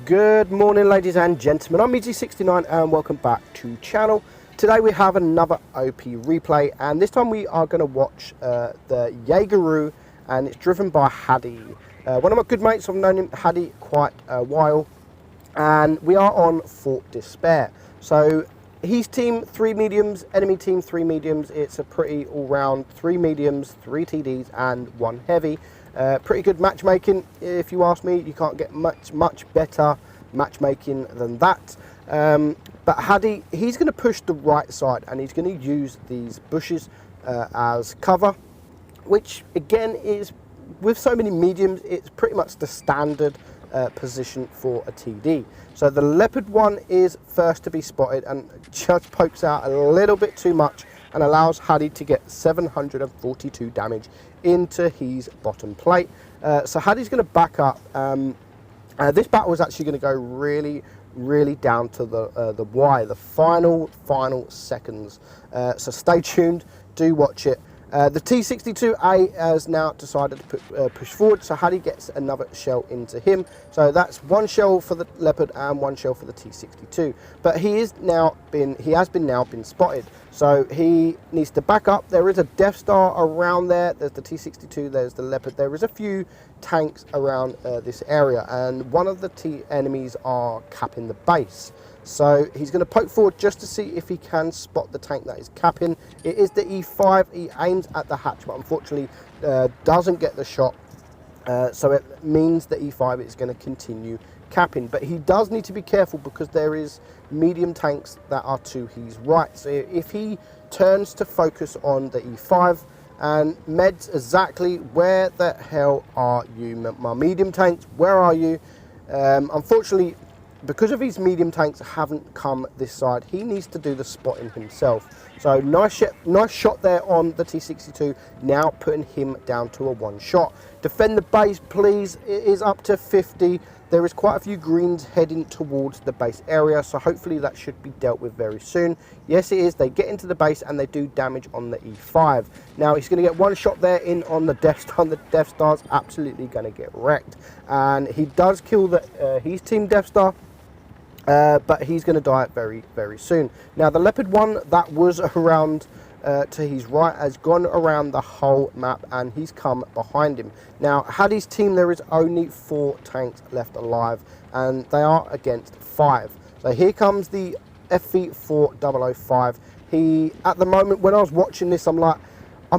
Good morning, ladies and gentlemen. I'm Meadsyreplays and welcome back to channel. Today we have another OP replay, and this time we are going to watch the Jageroo, and it's driven by Hadi. One of my good mates, I've known him, Hadi, quite a while, and we are on Fort Despair. So his team 3 mediums, enemy team 3 mediums. It's a pretty all-round 3 mediums, 3 TDs and 1 heavy. Pretty good matchmaking, if you ask me. You can't get much better matchmaking than that. But Hadi, he's going to push the right side, and he's going to use these bushes as cover, which again is, with so many mediums, it's pretty much the standard position for a TD. So the leopard one is first to be spotted and just pokes out a little bit too much and allows Hadi to get 742 damage into his bottom plate. So Hadi's going to back up. This battle is actually going to go really down to the wire, the final seconds. So stay tuned, do watch it. The T62A has now decided to push forward, so Hadi gets another shell into him. So that's 1 shell for the leopard and 1 shell for the T62. But he has now been spotted, so he needs to back up. There is a Death Star around there. There's the T62. There's the leopard. There is a few tanks around this area, and one of the enemies are capping the base. So he's going to poke forward just to see if he can spot the tank that is capping. It is the E5. He aims at the hatch, but unfortunately doesn't get the shot. So it means that E5 is going to continue capping. But he does need to be careful because there is medium tanks that are to his right. So if he turns to focus on the E5, and Meds, exactly where the hell are you, my medium tanks? Where are you? Unfortunately, because of his medium tanks haven't come this side, he needs to do the spotting himself. So nice shot there on the T62, now putting him down to a 1 shot. Defend the base, please. It is up to 50. There is quite a few greens heading towards the base area, so hopefully that should be dealt with very soon. Yes, it is. They get into the base and they do damage on the E5. Now he's going to get 1 shot there in on the Death Star. The Death Star's absolutely going to get wrecked, and he does kill his team Death Star. But he's going to die very soon. Now the leopard one that was around to his right has gone around the whole map, and he's come behind him. Now Hadi's team, there is only 4 tanks left alive, and they are against 5. So here comes the FV4005. He, at the moment when I was watching this, I'm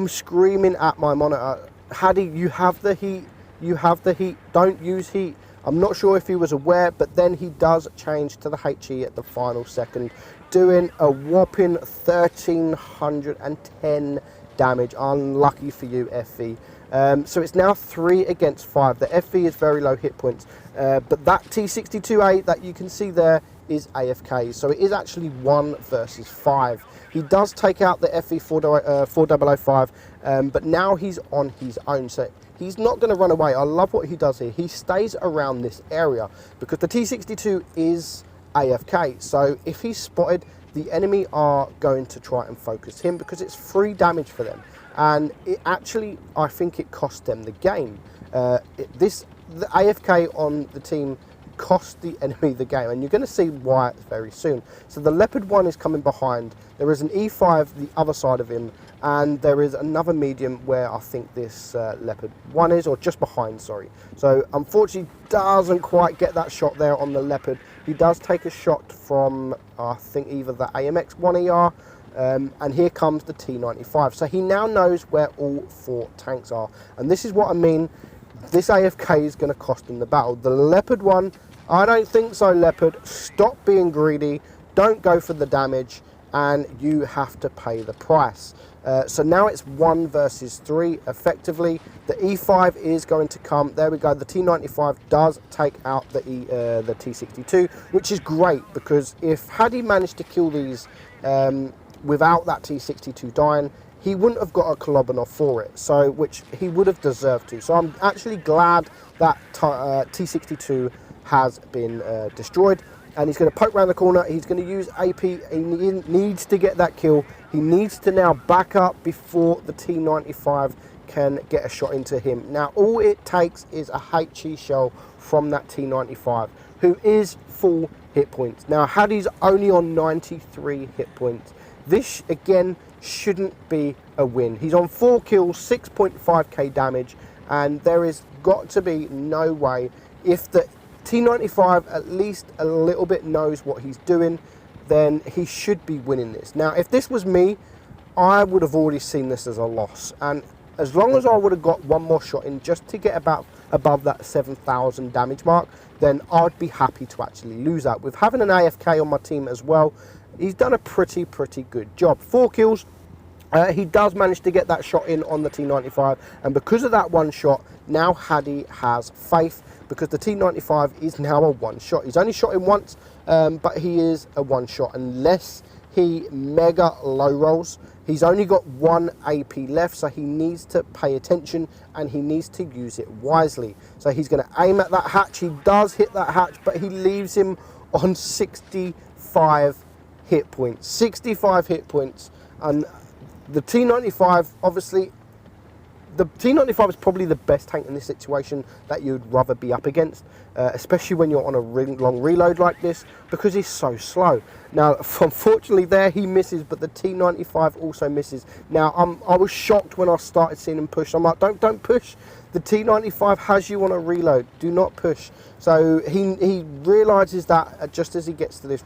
screaming at my monitor, Hadi, you have the heat, don't use heat. I'm not sure if he was aware, but then he does change to the HE at the final second, doing a whopping 1310 damage. Unlucky for you, FV. So it's now 3 against 5. The FV is very low hit points, but that T62A that you can see there is AFK, so it is actually 1 versus 5. He does take out the FV4005, but now he's on his own, so he's not going to run away. I love what he does here. He stays around this area because the T62 is AFK. So if he's spotted, the enemy are going to try and focus him because it's free damage for them. And it actually, I think it cost them the game. The AFK on the team cost the enemy the game, and you're going to see why very soon. So the leopard one is coming behind. There is an E5 the other side of him, and there is another medium where I think this leopard one is, or just behind, sorry. So unfortunately doesn't quite get that shot there on the leopard. He does take a shot from I think either the AMX 1ER, and here comes the T95. So he now knows where all 4 tanks are, and this is what I mean. This AFK is going to cost him the battle. The leopard one, I don't think so, leopard. Stop being greedy. Don't go for the damage, and you have to pay the price. So now it's 1 versus 3 effectively. The E5 is going to come. There we go. The T95 does take out the T62, which is great because if Hadi managed to kill these without that T62 dying, he wouldn't have got a Kolobinov for it, so which he would have deserved to. So I'm actually glad that T62 has been destroyed. and he's going to poke around the corner. He's going to use AP. He needs to get that kill. He needs to now back up before the T95 can get a shot into him. Now all it takes is a HE shell from that T95, who is full hit points. Now hadi's only on 93 hit points. This again shouldn't be a win. He's on 4 kills, 6.5k damage, and there is got to be no way, if the T95 at least a little bit knows what he's doing, then he should be winning this. Now if this was me, I would have already seen this as a loss, and as long as I would have got one more shot in just to get about above that 7,000 damage mark, then I'd be happy to actually lose that. With having an AFK on my team as well, he's done a pretty good job. 4 kills. He does manage to get that shot in on the T95, and because of that one shot, now Hadi has faith, because the T95 is now a one shot. He's only shot him once, but he is a one shot unless he mega low rolls. He's only got 1 AP left, so he needs to pay attention and he needs to use it wisely. So he's going to aim at that hatch. He does hit that hatch, but he leaves him on 65 hit points. 65 hit points. And the T95, obviously, the T95 is probably the best tank in this situation that you'd rather be up against, especially when you're on a really long reload like this, because he's so slow. Now, unfortunately there he misses, but the T95 also misses. Now, I was shocked when I started seeing him push. I'm like, don't push. The T95 has you on a reload. Do not push. So he realizes that just as he gets to this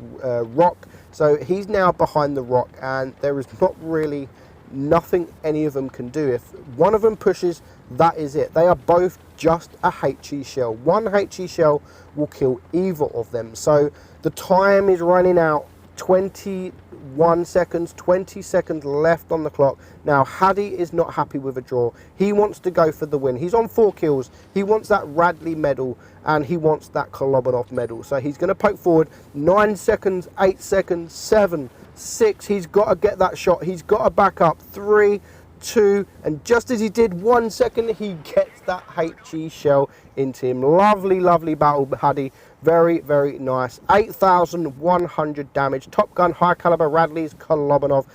rock. So he's now behind the rock, and there is not really nothing any of them can do. If one of them pushes, that is it. They are both just a HE shell. One HE shell will kill either of them. So the time is running out. 21 seconds, 20 seconds left on the clock. Now Hadi is not happy with a draw. He wants to go for the win. He's on 4 kills. He wants that Radley medal and he wants that Kolobanov medal. So he's going to poke forward. 9 seconds, 8 seconds, 7, 6. He's got to get that shot. He's got to back up. 3, 2, and just as he did, 1 second, he gets that HE shell into him. Lovely battle, Hadi. Very nice. 8,100 damage. Top gun, high caliber Radley's Kolobanov.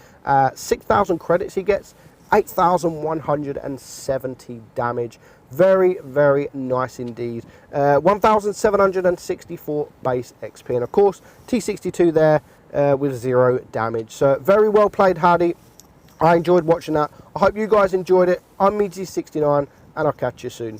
6,000 credits he gets. 8,170 damage. Very nice indeed. 1,764 base XP, and of course T62 there with 0 damage. So very well played, Hadi. I enjoyed watching that. I hope you guys enjoyed it. I'm Meadsyreplays, and I'll catch you soon.